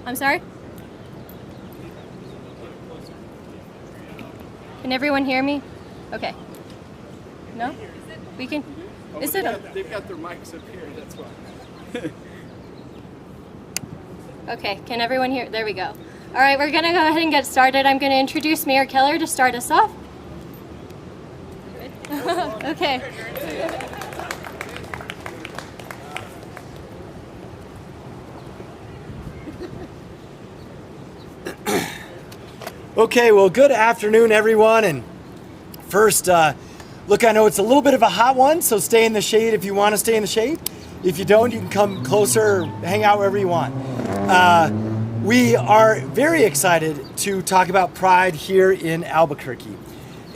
I'm sorry? Can everyone hear me? Okay. No? We can. Is it? They've got their mics up here, that's why. Okay, can everyone hear? There we go. All right, we're gonna go ahead and get started. I'm gonna introduce Mayor Keller to start us off. Okay. Okay, well, good afternoon, everyone. And first, look, I know it's a little bit of a hot one, so stay in the shade if you want to stay in the shade. If you don't, you can come closer or hang out wherever you want. We are very excited to talk about Pride here in Albuquerque.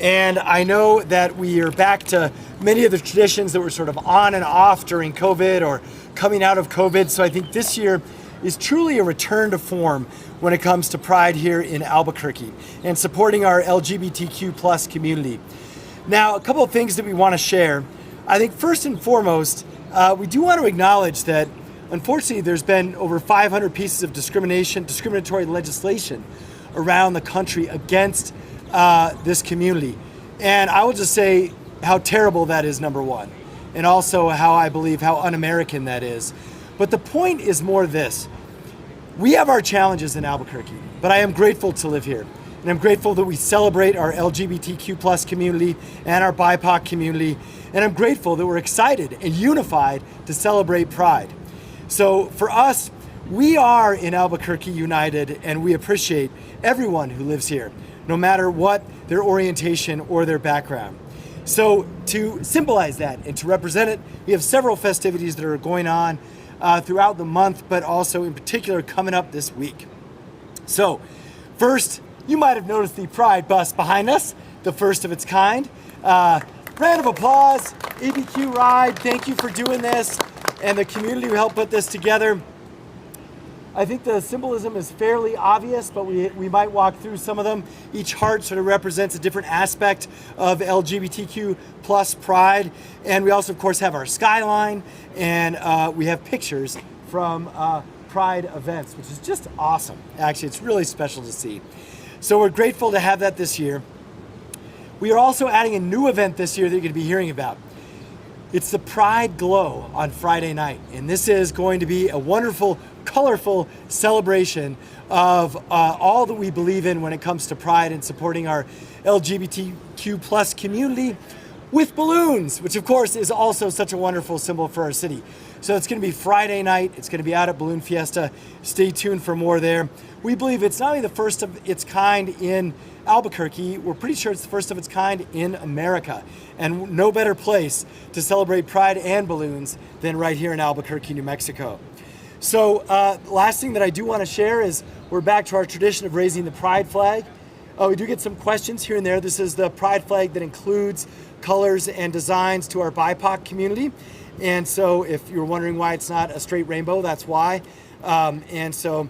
And I know that we are back to many of the traditions that were sort of on and off during COVID or coming out of COVID. So I think this year is truly a return to form when it comes to Pride here in Albuquerque and supporting our LGBTQ plus community. Now, a couple of things that we want to share. I think first and foremost, we do want to acknowledge that unfortunately there's been over 500 pieces of discriminatory legislation around the country against this community. And I will just say how terrible that is, number one, and also how I believe how un-American that is. But the point is more this. We have our challenges in Albuquerque, but I am grateful to live here. And I'm grateful that we celebrate our LGBTQ plus community and our BIPOC community. And I'm grateful that we're excited and unified to celebrate Pride. So for us, we are in Albuquerque united, and we appreciate everyone who lives here, no matter what their orientation or their background. So to symbolize that and to represent it, we have several festivities that are going on throughout the month, but also in particular coming up this week. So first, you might have noticed the Pride bus behind us, the first of its kind. Round of applause, ABQ Pride, thank you for doing this, and the community who helped put this together. I think the symbolism is fairly obvious, but we might walk through some of them. Each heart sort of represents a different aspect of LGBTQ plus Pride. And we also, of course, have our skyline, and we have pictures from Pride events, which is just awesome. Actually, it's really special to see. So we're grateful to have that this year. We are also adding a new event this year that you're going to be hearing about. It's the Pride Glow on Friday night. And this is going to be a wonderful, colorful celebration of all that we believe in when it comes to Pride and supporting our LGBTQ plus community with balloons, which of course is also such a wonderful symbol for our city. So it's going to be Friday night. It's going to be out at Balloon Fiesta. Stay tuned for more there. We believe it's not only the first of its kind in Albuquerque, we're pretty sure it's the first of its kind in America. And no better place to celebrate Pride and balloons than right here in Albuquerque, New Mexico. So last thing that I do want to share is we're back to our tradition of raising the Pride flag. We do get some questions here and there. This is the Pride flag that includes colors and designs to our BIPOC community. And so if you're wondering why it's not a straight rainbow, that's why. And so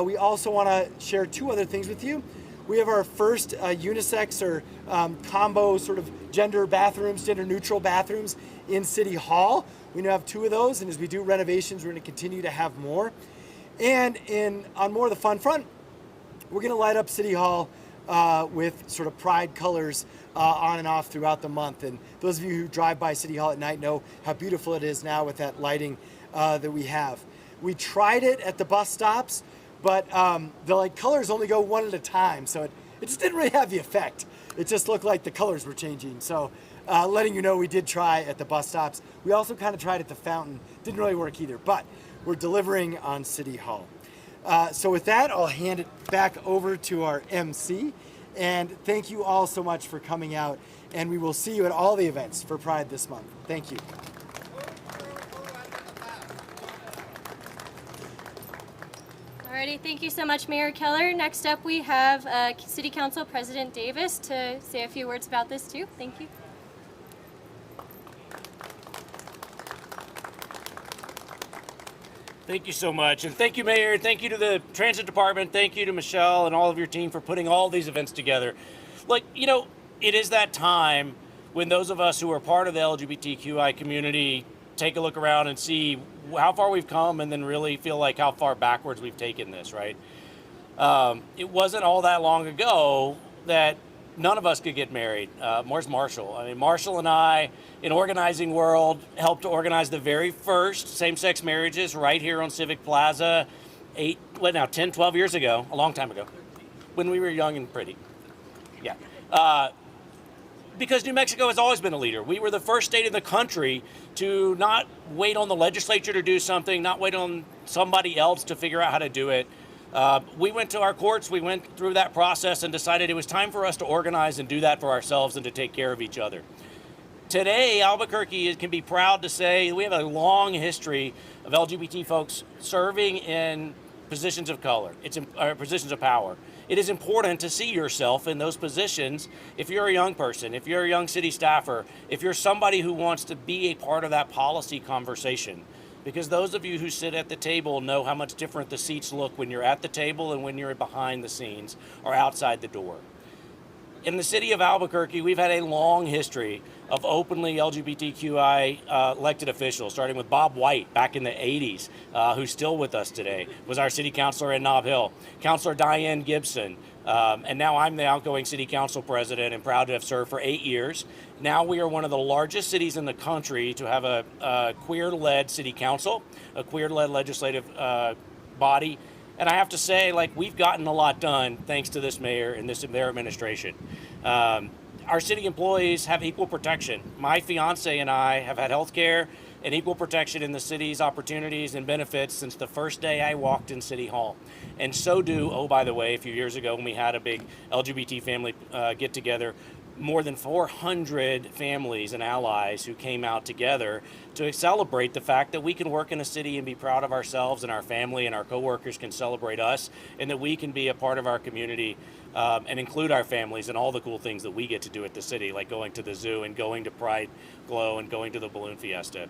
we also want to share two other things with you. We have our first unisex or combo sort of gender neutral bathrooms in City Hall. We now have two of those, and as we do renovations, we're going to continue to have more. And on more of the fun front, we're going to light up City Hall with sort of Pride colors on and off throughout the month. And those of you who drive by City Hall at night know how beautiful it is now with that lighting that we have. We tried it at the bus stops, but the colors only go one at a time, so it just didn't really have the effect. It just looked like the colors were changing. So letting you know we did try at the bus stops. We also kind of tried at the fountain. Didn't really work either, but we're delivering on City Hall. So with that, I'll hand it back over to our MC. And thank you all so much for coming out. And we will see you at all the events for Pride this month. Thank you. Alrighty, thank you so much, Mayor Keller. Next up, we have City Council President Davis to say a few words about this too. Thank you. Thank you so much. And thank you, Mayor. Thank you to the Transit Department. Thank you to Michelle and all of your team for putting all these events together. It is that time when those of us who are part of the LGBTQI community take a look around and see how far we've come, and then really feel like how far backwards we've taken this, right? It wasn't all that long ago that none of us could get married. Where's Marshall? I mean, Marshall and I, in organizing world, helped to organize the very first same-sex marriages right here on Civic Plaza 10, 12 years ago, a long time ago, when we were young and pretty. Yeah. Because New Mexico has always been a leader. We were the first state in the country to not wait on the legislature to do something, not wait on somebody else to figure out how to do it. We went to our courts, we went through that process and decided it was time for us to organize and do that for ourselves and to take care of each other. Today, Albuquerque can be proud to say we have a long history of LGBT folks serving in positions of color, positions of power. It is important to see yourself in those positions if you're a young person, if you're a young city staffer, if you're somebody who wants to be a part of that policy conversation. Because those of you who sit at the table know how much different the seats look when you're at the table and when you're behind the scenes or outside the door. In the city of Albuquerque, we've had a long history of openly LGBTQI elected officials, starting with Bob White back in the 80s, who's still with us today, was our city councilor in Nob Hill. Councilor Diane Gibson, and now I'm the outgoing city council president and proud to have served for 8 years. Now we are one of the largest cities in the country to have a queer-led city council, a queer-led legislative body. And I have to say, like, we've gotten a lot done thanks to this mayor and their administration. Our city employees have equal protection. My fiance and I have had health care and equal protection in the city's opportunities and benefits since the first day I walked in City Hall. And so do, oh, by the way, a few years ago when we had a big LGBT family get together, more than 400 families and allies who came out together to celebrate the fact that we can work in a city and be proud of ourselves, and our family and our coworkers can celebrate us, and that we can be a part of our community and include our families in all the cool things that we get to do at the city, like going to the zoo and going to Pride Glow and going to the Balloon Fiesta.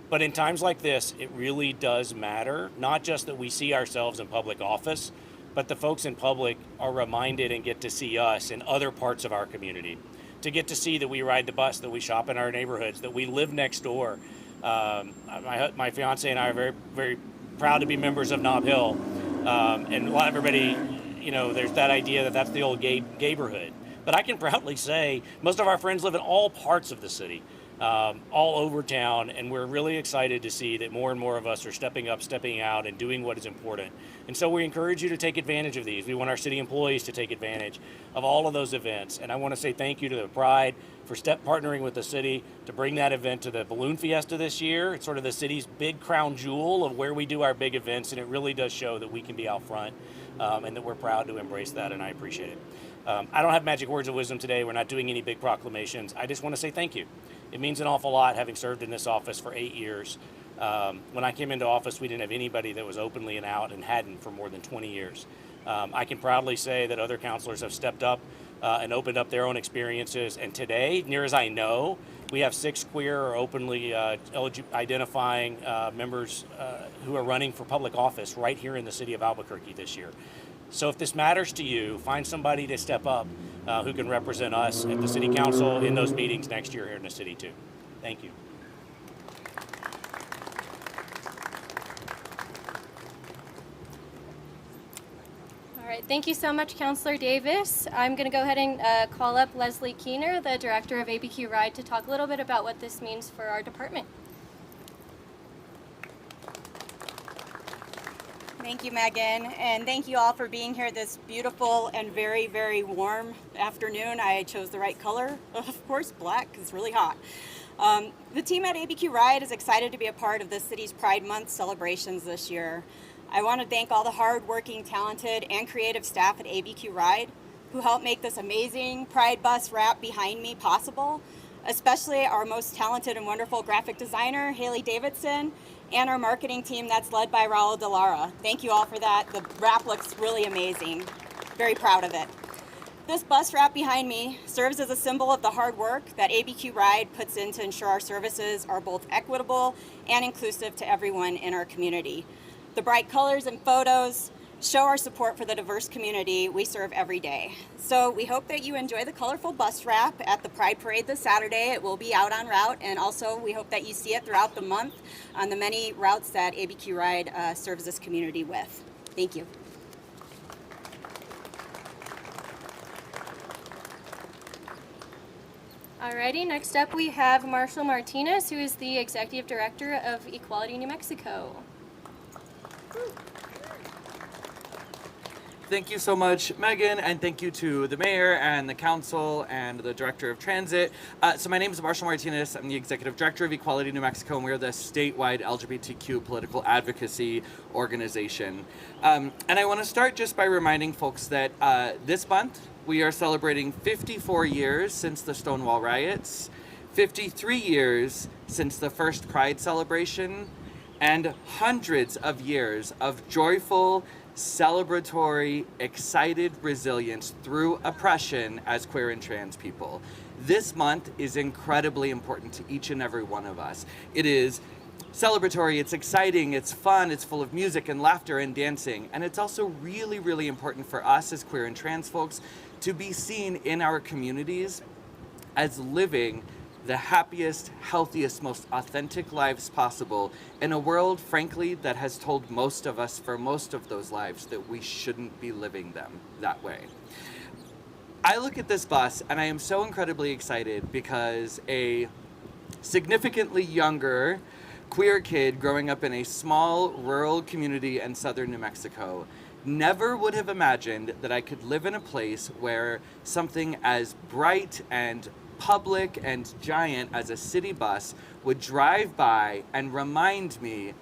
But in times like this, it really does matter, not just that we see ourselves in public office, but the folks in public are reminded and get to see us in other parts of our community, to get to see that we ride the bus, that we shop in our neighborhoods, that we live next door. My fiance and I are very, very proud to be members of Nob Hill. And a lot of everybody, there's that idea that that's the old gayborhood. But I can proudly say most of our friends live in all parts of the city, all over town, and we're really excited to see that more and more of us are stepping up, stepping out, and doing what is important. And so we encourage you to take advantage of these. We want our city employees to take advantage of all of those events. And I want to say thank you to the Pride for partnering with the city to bring that event to the Balloon Fiesta this year. It's sort of the city's big crown jewel of where we do our big events, and it really does show that we can be out front and that we're proud to embrace that, and I appreciate it. I don't have magic words of wisdom today. We're not doing any big proclamations. I just want to say thank you. It means an awful lot having served in this office for 8 years. When I came into office, we didn't have anybody that was openly and out and hadn't for more than 20 years. I can proudly say that other councilors have stepped up and opened up their own experiences. And today, near as I know, we have 6 queer or openly identifying members who are running for public office right here in the city of Albuquerque this year. So if this matters to you, find somebody to step up who can represent us at the city council in those meetings next year here in the city too. Thank you. All right, thank you so much, Councilor Davis. I'm going to go ahead and call up Leslie Keener, the director of ABQ Pride, to talk a little bit about what this means for our department. Thank you, Megan, and thank you all for being here this beautiful and very, very warm afternoon. I chose the right color, of course, black, because it's really hot. The team at ABQ Pride is excited to be a part of the city's Pride Month celebrations this year. I want to thank all the hardworking, talented, and creative staff at ABQ Pride who helped make this amazing Pride bus wrap behind me possible, especially our most talented and wonderful graphic designer, Haley Davidson, and our marketing team that's led by Raul Delara. Thank you all for that. The wrap looks really amazing. Very proud of it. This bus wrap behind me serves as a symbol of the hard work that ABQ Pride puts in to ensure our services are both equitable and inclusive to everyone in our community. The bright colors and photos show our support for the diverse community we serve every day. So we hope that you enjoy the colorful bus wrap at the Pride Parade this Saturday. It will be out en route, and also we hope that you see it throughout the month on the many routes that ABQ Ride serves this community with. Thank you. Alrighty, next up we have Marshall Martinez, who is the Executive Director of Equality New Mexico. Thank you so much, Megan, and thank you to the mayor and the council and the director of transit. So my name is Marshall Martinez. I'm the executive director of Equality New Mexico, and we're the statewide LGBTQ political advocacy organization. And I want to start just by reminding folks that this month we are celebrating 54 years since the Stonewall riots, 53 years since the first Pride celebration, and hundreds of years of joyful, celebratory, excited resilience through oppression as queer and trans people. This month is incredibly important to each and every one of us. It is celebratory, it's exciting, it's fun, it's full of music and laughter and dancing, and it's also really, really important for us as queer and trans folks to be seen in our communities as living the happiest, healthiest, most authentic lives possible in a world, frankly, that has told most of us for most of those lives that we shouldn't be living them that way. I look at this bus and I am so incredibly excited because a significantly younger queer kid growing up in a small rural community in southern New Mexico never would have imagined that I could live in a place where something as bright and public and giant as a city bus would drive by and remind me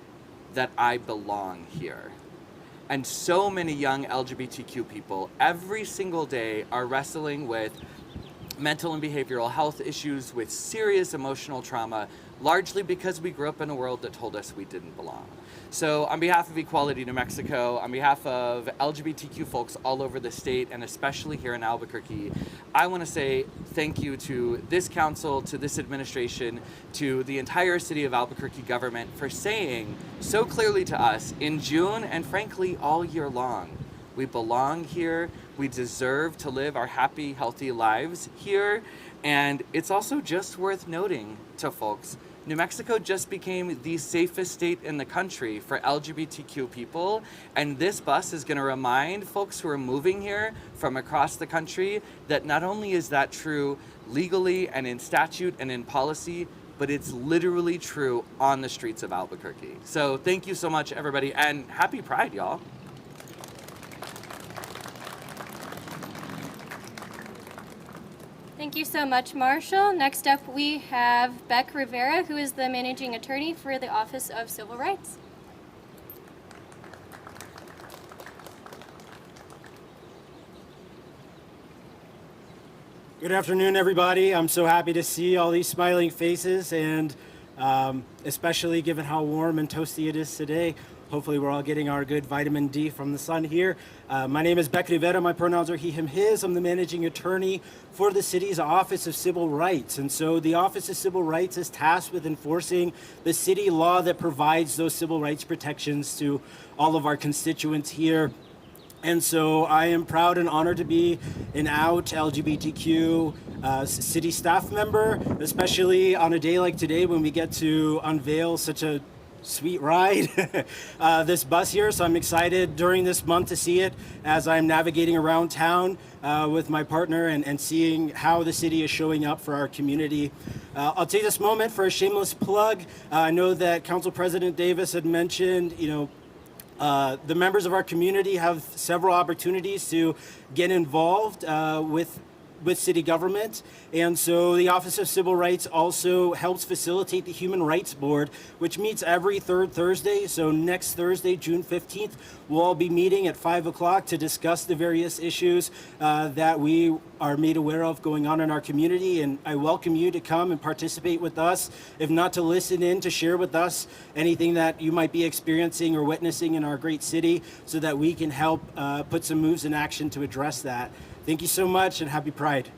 that I belong here. And so many young LGBTQ people every single day are wrestling with mental and behavioral health issues, with serious emotional trauma, largely because we grew up in a world that told us we didn't belong. So on behalf of Equality New Mexico, on behalf of LGBTQ folks all over the state, and especially here in Albuquerque, I want to say thank you to this council, to this administration, to the entire city of Albuquerque government for saying so clearly to us in June and frankly all year long, we belong here, we deserve to live our happy, healthy lives here, and it's also just worth noting to folks, New Mexico just became the safest state in the country for LGBTQ people, and this bus is going to remind folks who are moving here from across the country that not only is that true legally and in statute and in policy, but it's literally true on the streets of Albuquerque. So thank you so much, everybody, and happy Pride, y'all. Thank you so much, Marshall. Next up, we have Beck Rivera, who is the Managing Attorney for the Office of Civil Rights. Good afternoon, everybody. I'm so happy to see all these smiling faces, and especially given how warm and toasty it is today. Hopefully we're all getting our good vitamin D from the sun here. My name is Beck Rivera. My pronouns are he, him, his. I'm the managing attorney for the city's Office of Civil Rights. And so the Office of Civil Rights is tasked with enforcing the city law that provides those civil rights protections to all of our constituents here. And so I am proud and honored to be an out LGBTQ city staff member, especially on a day like today when we get to unveil such a sweet ride, this bus here. So I'm excited during this month to see it as I'm navigating around town with my partner and seeing how the city is showing up for our community. I'll take this moment for a shameless plug. I know that Council President Davis had mentioned, the members of our community have several opportunities to get involved with city government, and so the Office of Civil Rights also helps facilitate the Human Rights Board, which meets every third Thursday. So next Thursday, June 15th, we'll all be meeting at 5 o'clock to discuss the various issues that we are made aware of going on in our community, and I welcome you to come and participate with us, if not to listen in, to share with us anything that you might be experiencing or witnessing in our great city, so that we can help put some moves in action to address that. Thank you so much, and happy Pride.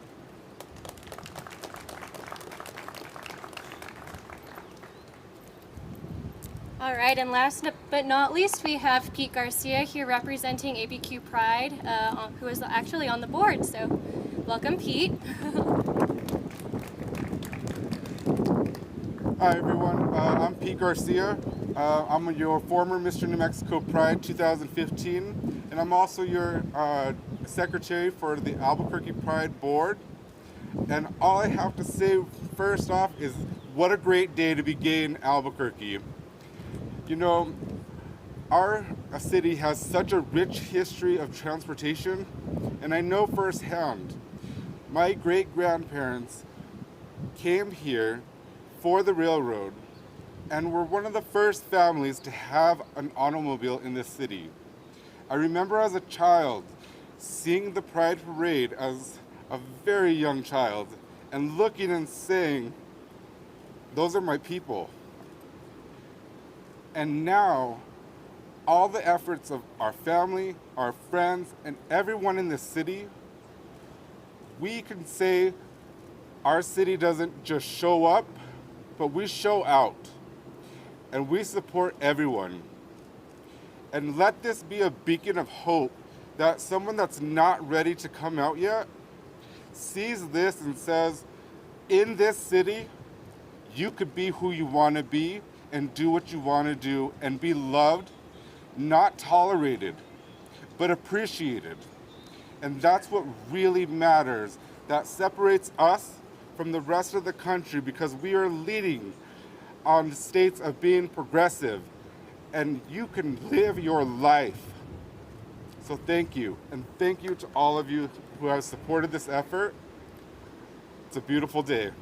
All right, and last but not least, we have Pete Garcia here representing ABQ Pride, who is actually on the board. So, welcome, Pete. Hi everyone, I'm Pete Garcia. I'm your former Mr. New Mexico Pride 2015, and I'm also your secretary for the Albuquerque Pride Board. And all I have to say first off is what a great day to begin Albuquerque. You know, our city has such a rich history of transportation, and I know firsthand, my great-grandparents came here for the railroad and were one of the first families to have an automobile in this city. I remember as a child seeing the Pride Parade as a very young child and looking and saying, those are my people. And now, all the efforts of our family, our friends, and everyone in this city, we can say our city doesn't just show up, but we show out, and we support everyone. And let this be a beacon of hope that someone that's not ready to come out yet sees this and says, in this city, you could be who you want to be and do what you want to do and be loved, not tolerated, but appreciated. And that's what really matters. That separates us from the rest of the country, because we are leading on the states of being progressive, and you can live your life. So thank you, and thank you to all of you who have supported this effort. It's a beautiful day.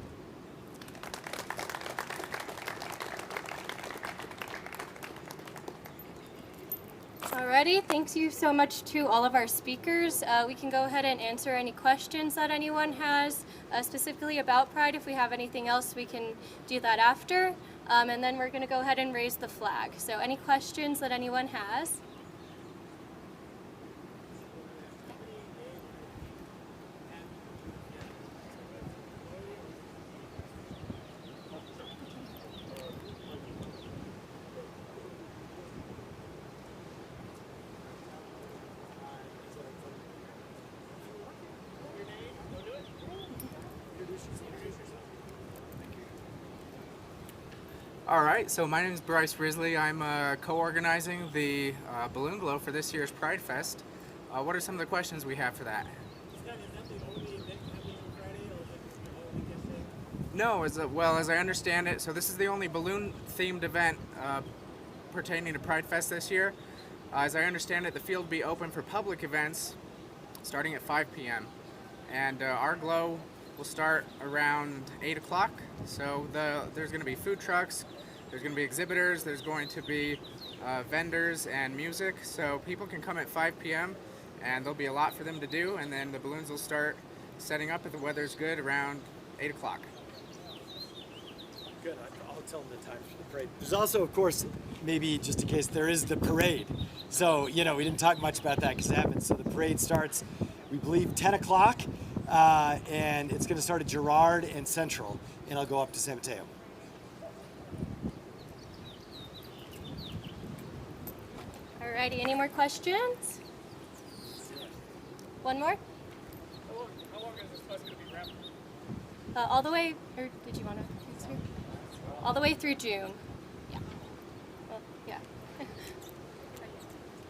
Alrighty, thank you so much to all of our speakers. We can go ahead and answer any questions that anyone has, specifically about Pride. If we have anything else, we can do that after. And then we're going to go ahead and raise the flag. So any questions that anyone has? All right, so my name is Bryce Risley. I'm co-organizing the Balloon Glow for this year's Pride Fest. What are some of the questions we have for that? No, as I understand it, so this is the only balloon-themed event pertaining to Pride Fest this year. As I understand it, the field will be open for public events starting at 5 p.m. And our glow will start around 8 o'clock. So there's going to be food trucks, there's going to be exhibitors, there's going to be vendors and music. So people can come at 5 p.m. and there'll be a lot for them to do. And then the balloons will start setting up if the weather's good around 8 o'clock. Good, I'll tell them the time for the parade. There's also, of course, maybe just in case, there is the parade. So, we didn't talk much about that because it happens. So the parade starts, we believe, 10 o'clock, and it's going to start at Girard and Central, and it'll go up to San Mateo. Alrighty, any more questions? One more? How long is this fest going to be wrapped? All the way, or did you want to answer? All the way through June. Yeah. Well, yeah.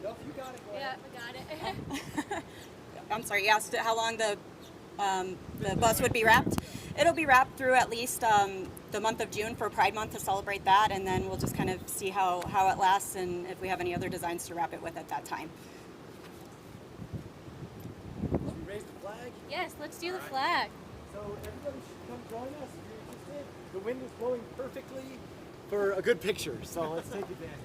Nope, you got it. Yeah, we got it. I'm sorry, you asked how long the bus would be wrapped. It'll be wrapped through at least the month of June for Pride Month to celebrate that, and then we'll just kind of see how it lasts and if we have any other designs to wrap it with at that time. Should we raise the flag? Yes, let's do the flag. So everybody should come join us if you're interested. The wind is blowing perfectly for a good picture, so let's take advantage.